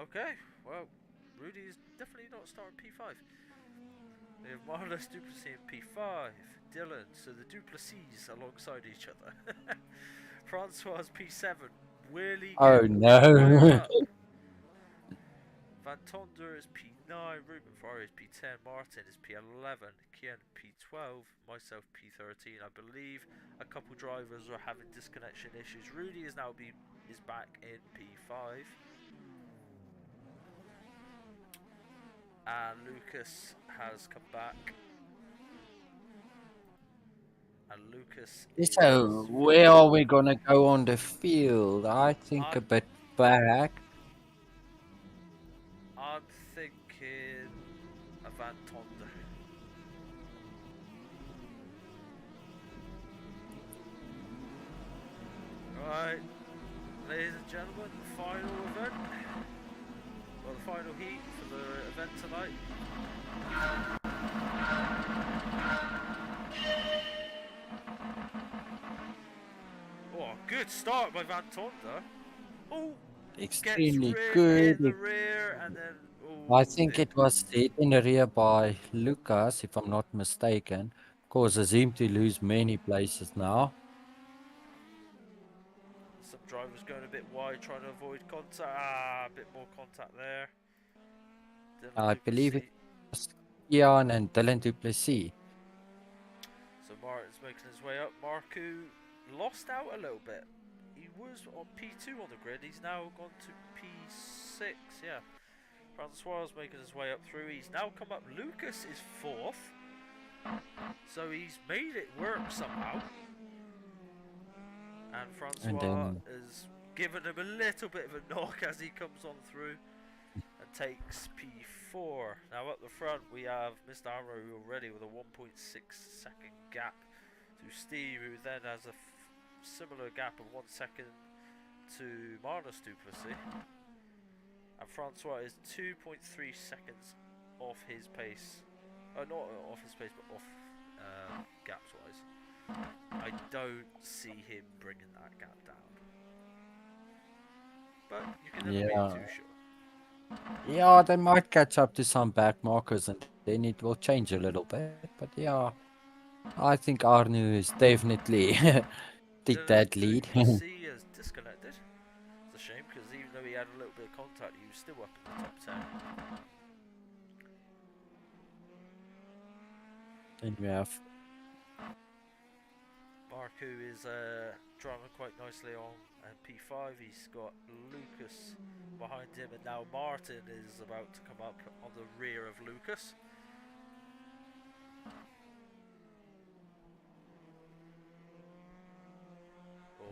Okay, well, Rudy is definitely not starting P5. We have Marlos Duplessis in P5. Dylan, so the Duplessis alongside each other. Francois P7. Willie Oh getting higher no. up. Van Tonder is P9, Ruben Ferrari is P10, Martin is P11, Kian P12, myself P13. I believe a couple drivers are having disconnection issues. Rudy is now is back in P5. And Lucas has come back. And Lucas is So, where are we gonna go on the field? I think I'm, a bit back. I'm thinking a Van Tonder. Alright, ladies and gentlemen, the final event. Well, the final heat for the event tonight. Oh, good start by Van Tonder. Oh, gets Extremely hit in the good. rear and then I oh, think it was hit in the rear by Lucas, if I'm not mistaken. Causes him to lose many places now. some drivers going a bit wide, trying to avoid contact. Ah, a bit more contact there. Dylan I believe it Duplessis. was Ian and Dylan Duplessis. So Martin's making his way up. Marku lost out a little bit. He was on P2 on the grid. He's now gone to P6. Yeah. Francois making his way up through. He's now come up. Lucas is 4th. So he's made it work somehow. And And Francois then has given him a little bit of a knock as he comes on through and takes P4. Now up the front we have Mr. Amro already with a 1.6 second gap to Steve, who then has a similar gap of 1 second to Marnus Duplessis. And Francois is 2.3 seconds off his pace. Not off his pace, but off gaps wise. I don't see him bringing that gap down. But you can never be Yeah. too sure. Yeah, they might catch up to some back markers and then it will change a little bit. But yeah, I think Arnu is definitely take that lead. Duplessis is disconnected. It's a shame because even though he had a little bit of contact, he was still up in the top 10. Then we have Marku is driving quite nicely on P5. He's got Lucas behind him, and now Martin is about to come up on the rear of Lucas.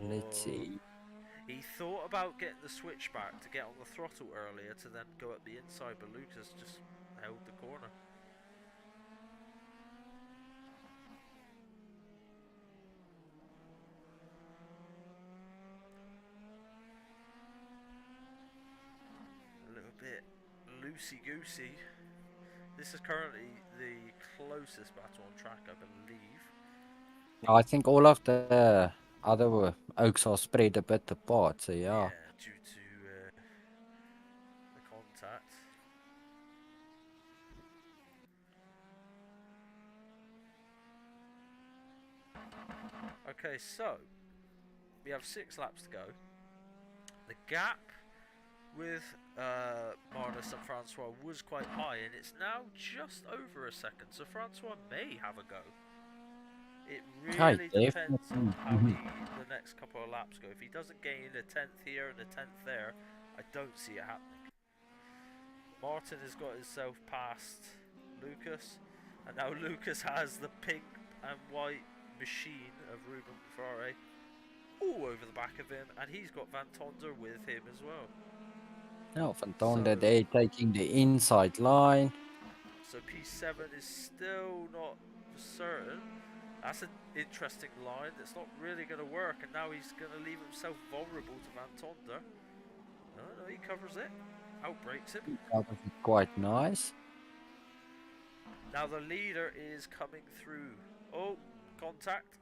let's Oh, see. he thought about getting the switchback to get on the throttle earlier to then go up the inside, but Lucas just held the corner. A little bit loosey-goosey. This is currently the closest battle on track, I believe. I think all of the other oaks are spread a bit apart. So yeah. Yeah, due to the contact. Okay, so we have 6 laps to go. The gap with Marnus and Francois was quite high, and it's now just over a second, so Francois may have a go. It I really depends on definitely. how the next couple of laps go. If he doesn't gain a 10th here and a 10th there, I don't see it happening. Martin has got himself past Lucas, and now Lucas has the pink and white machine of Ruben Ferrari all over the back of him, and he's got Van Tonder with him as well. No, Van So, Tonder they taking the inside line. so P7 is still not for certain. That's an interesting line that's not really going to work, and now he's going to leave himself vulnerable to Van Tonder. No, no, he covers it. Outbreaks him. That was quite nice. Now the leader is coming through. Oh, contact.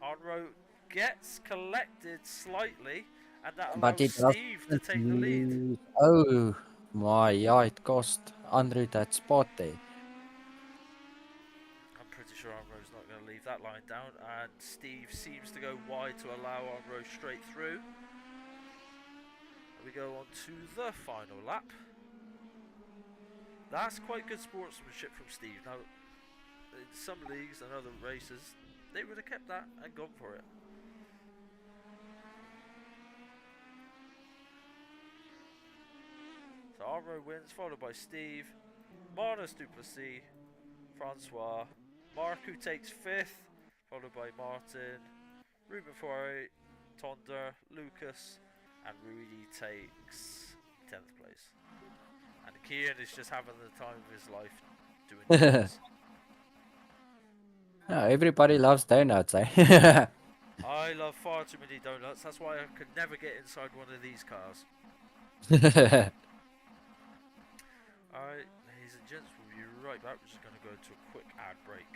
Arnro gets collected slightly, and that But allows it doesn't Steve to take the lead. use. Oh my, yeah, it cost Andrew that spot there. I'm pretty sure Arnro's not going to leave that line down, and Steve seems to go wide to allow Arnro straight through. We go on to the final lap. That's quite good sportsmanship from Steve. Now, in some leagues and other races, they would have kept that and gone for it. So Arnro wins, followed by Steve, Marnus Duplessis, Francois, Mark who takes 5th, followed by Martin, Ruben Foy, Tonder, Lucas, and Rudy takes 10th place. And Kian is just having the time of his life doing donuts. Yeah, everybody loves donuts, eh? I love far too many donuts, that's why I could never get inside one of these cars. Alright, ladies and gents, we'll be right back. We're just going to go into a quick ad break.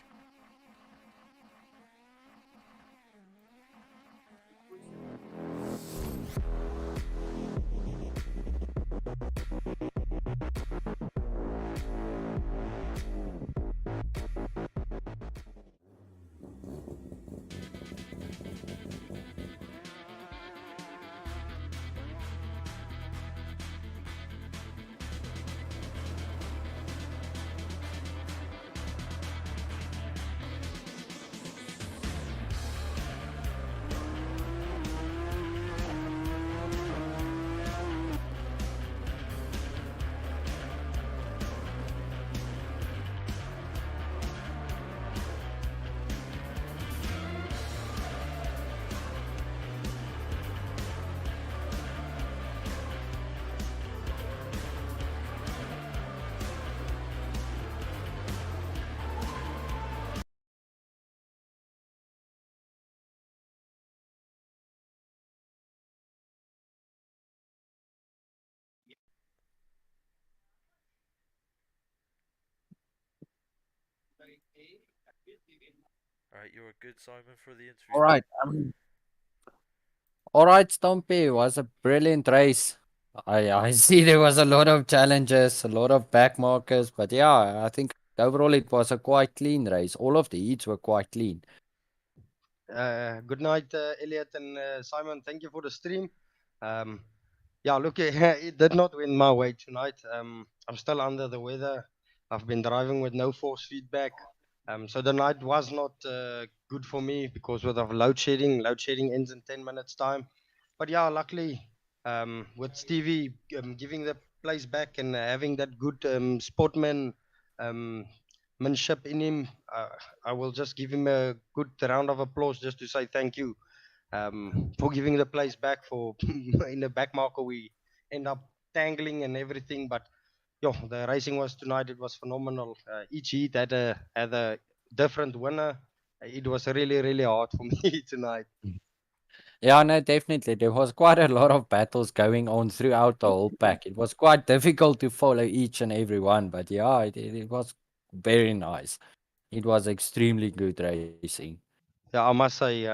All right, you're good, Simon, for the All interview. right. All right, Stumpy. It was a brilliant race. I see there was a lot of challenges, a lot of back markers, but yeah, I think overall it was a quite clean race. All of the heats were quite clean. Good night, Elliot and Simon. Thank you for the stream. Um, yeah, look, it did not win my way tonight. I'm still under the weather. I've been driving with no force feedback. So the night was not good for me because of load shedding. Load shedding ends in 10 minutes time. But yeah, luckily, with Stevie giving the place back and having that good sportman um, manship in him, I will just give him a good round of applause just to say thank you for giving the place back. For in the back marker we end up tangling and everything, but yo, the racing was tonight. It was phenomenal. Each heat had a different winner. It was really hard for me tonight. Yeah, no, definitely. There was quite a lot of battles going on throughout the whole pack. It was quite difficult to follow each and every one, but yeah, it was very nice. It was extremely good racing. Yeah, I must say,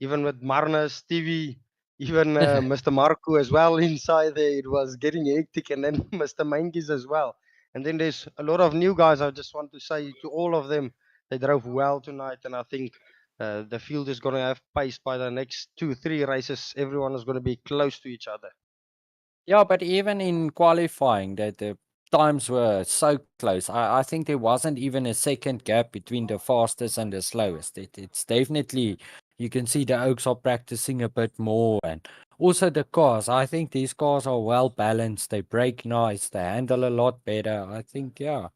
even with Marnus, Stevie, even Mr. Marco as well inside there, it was getting hectic, and then Mr. Mankis as well. And then there's a lot of new guys. I just want to say to all of them, they drove well tonight, and I think the field is going to have pace by the next 2, 3 races. Everyone is going to be close to each other. Yeah, but even in qualifying, the times were so close. I think there wasn't even a second gap between the fastest and the slowest. It's definitely, you can see the Oaks are practicing a bit more. And also the cars, I think these cars are well balanced. They brake nice, they handle a lot better. I think, yeah,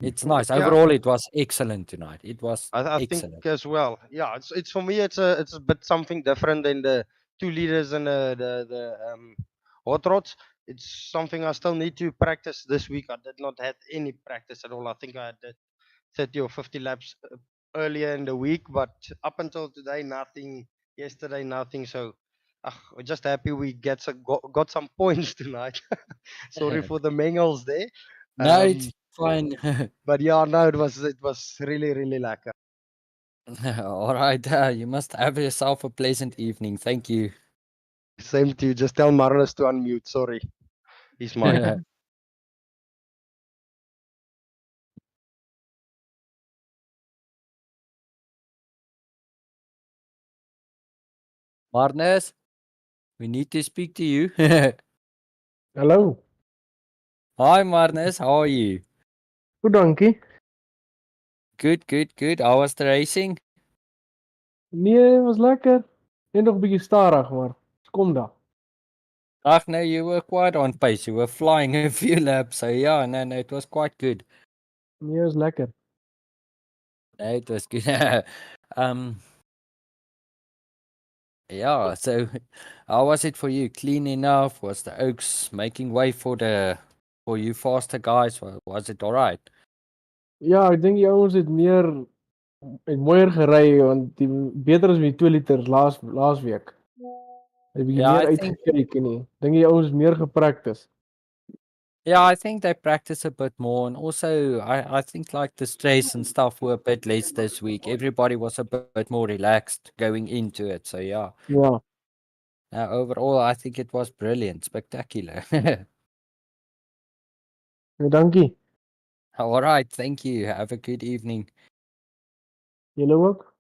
it's nice. Yeah, Overall, it was excellent tonight. It was I think excellent. as well. Yeah, it's for me. It's a bit something different than the 2 liters and the hot rods. It's something I still need to practice this week. I did not have any practice at all. I think I did 30 or 50 laps earlier in the week, but up until today, nothing. Yesterday, nothing. So. We're just happy we got some points tonight. Sorry for the mangles there. No, it's Um, fine. but yeah, no, it was really lekker. All right, you must have yourself a pleasant evening. Thank you. Same to you. Just tell Marnus to unmute. Sorry, his mic. Marnus, we need to speak to you. Hallo, Hi, Marnus. How are you? goed dankie. Good, good, good. How was the racing? Nee, was lekker. Net nog 'n bietjie stadig, maar kom daar. Ach, no, you were quite on pace. You were flying a few laps. So, yeah, no, it was quite good. Nee, was lekker. No, it was good. um, yeah, so how was it for you? Clean enough? Was the Oaks making way for you faster guys? Was it all right? Ja, ek dink die ouens het mooier gery want die beter as met die 2 liters laasweek. Het 'n bietjie Yeah, meer I think. uitgekyk en dink die ouens meer gepractice. Yeah, I think they practice a bit more, and also I think like the stress and stuff were a bit less this week. Everybody was a bit more relaxed going into it. So yeah, Ja, overall I think it was brilliant, spectacular. nee, dankie. All right, thank you. Have a good evening. Julle ook?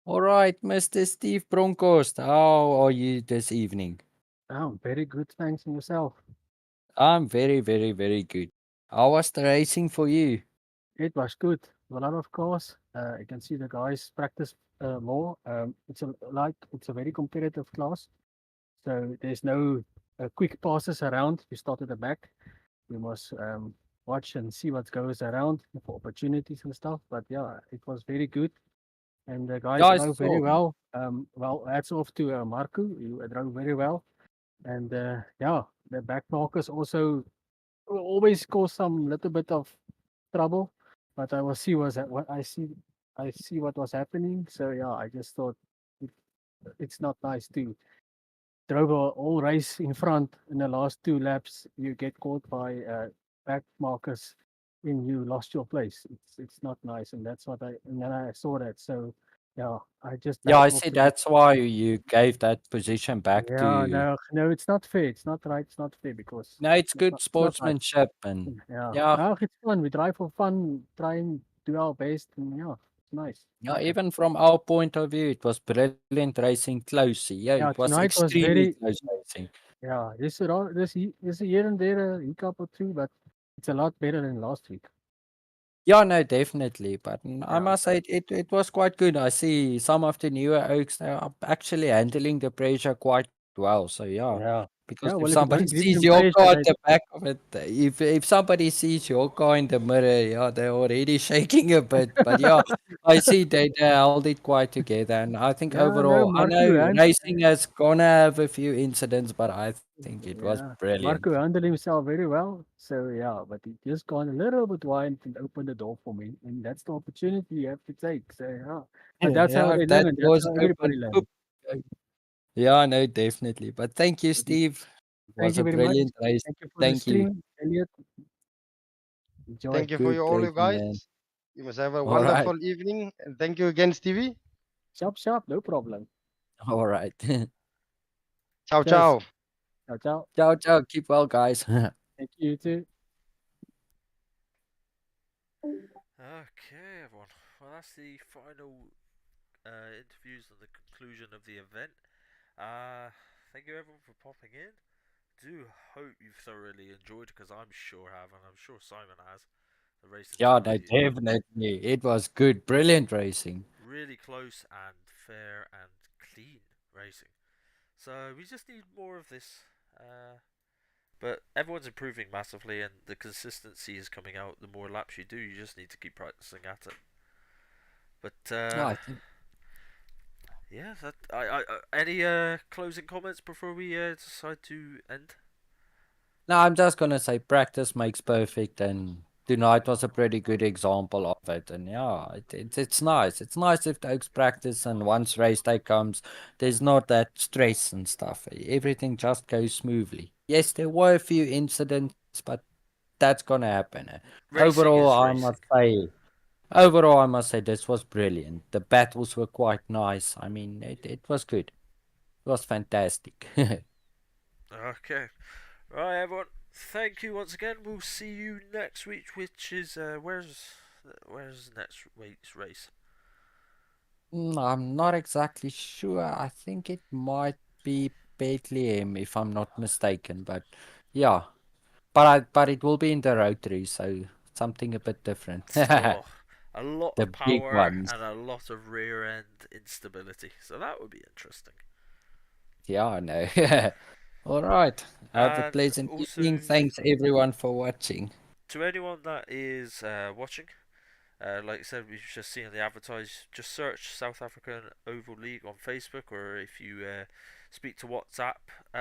All right, Mr. Steve Bronkhorst, how are you this evening? Oh, very good. Thanks, and yourself. I'm very good. How was the racing for you? It was good. A lot of cars. You can see the guys practice more. It's a very competitive class, so there's no quick passes around. You start at the back. You must watch and see what goes around for opportunities and stuff. But yeah, it was very good, and the guys Yeah, I drove very saw. well. Well, hats off to Marco. You drove very well, and yeah, the back markers also will always cause some little bit of trouble, but I will see what I see what was happening. So yeah, I just thought it, it's not nice to drove a whole race in front in the last 2 laps. You get caught by back markers when you lost your place. It's not nice, and that's what and then I saw that. So yeah, I just Yeah, I dived off see. the deep. That's why you gave that position back Yeah, to. no, it's not fair. It's not right. It's not fair because No, it's good it's not right. sportsmanship, and Yeah, yeah, it's fun. We drive for fun, try and do our best, and yeah, it's nice. yeah. Like it. Even from our point of view, it was brilliant racing, close. Yeah, Yeah, it was tonight was extremely very. close racing. Yeah, this here and there a hiccup or two, but it's a lot better than last week. Yeah, no, definitely. But I Yeah, must say it was quite good. I see some of the newer oaks they are actually handling the pressure quite well. So yeah, yeah, because if yeah. Well, if somebody it doesn't give sees them your car pressure, at they the back of it, if somebody sees your car in the mirror, yeah, they're already shaking a bit. But yeah, I see they held it quite together, and I think yeah, no, overall, I know racing has gonna have a few incidents, but I think it was Yeah, brilliant. Marco handled himself very well. So yeah, but he just gone a little bit wide and opened the door for me, and that's the opportunity you have to take. So yeah, but that's how Yeah, they if that learn. That's was how everybody open. learns. Yeah, no, definitely. But thank you, But Steve. It thank was you a very much. brilliant race. Thank you for the Thank you. stream, Elliot. Enjoy. Thank you for Good all you racing, guys. man. You must have a All right. wonderful evening. And thank you again, Stevie. Sharp, sharp, no problem. All right. Ciao, Cheers. ciao. Ciao, ciao. Ciao, ciao. Keep well, guys. Thank you too. Okay, everyone. Well, that's the final interviews and the conclusion of the event. Thank you everyone for popping in. Do hope you've thoroughly enjoyed because I'm sure have, and I'm sure Simon has. The racing Yeah, no, tonight, definitely. It was good. Brilliant racing. really close and fair and clean racing. So we just need more of this. But everyone's improving massively, and the consistency is coming out. The more laps you do, you just need to keep practicing at it. But Yeah, I think. yeah, any closing comments before we decide to end? No, I'm just gonna say practice makes perfect, and tonight was a pretty good example of it. And yeah, it's nice. It's nice if the Oaks practice, and once race day comes, there's not that stress and stuff. Everything just goes smoothly. Yes, there were a few incidents, but that's gonna happen. Racing Overall, is I racing. must say, overall, I must say this was brilliant. The battles were quite nice. I mean, it was good. It was fantastic. Okay. Right, everyone. Thank you once again. We'll see you next week, which is where's next week's race? I'm not exactly sure. I think it might be Bethlehem, if I'm not mistaken. But yeah, but it will be in the rotary, so something a bit different. Oh, a lot The of big power ones. and a lot of rear end instability. So that would be interesting. Yeah, I know. All right. Have a And pleasant evening. also Thanks everyone for watching. to anyone that is watching, like I said, we've just seen the advertise. Just search South African Oval League on Facebook, or if you speak to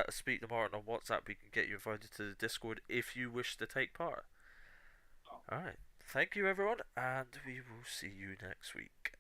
speak to Martin on WhatsApp, we can get you invited to the Discord if you wish to take part. All right, thank you everyone, and we will see you next week.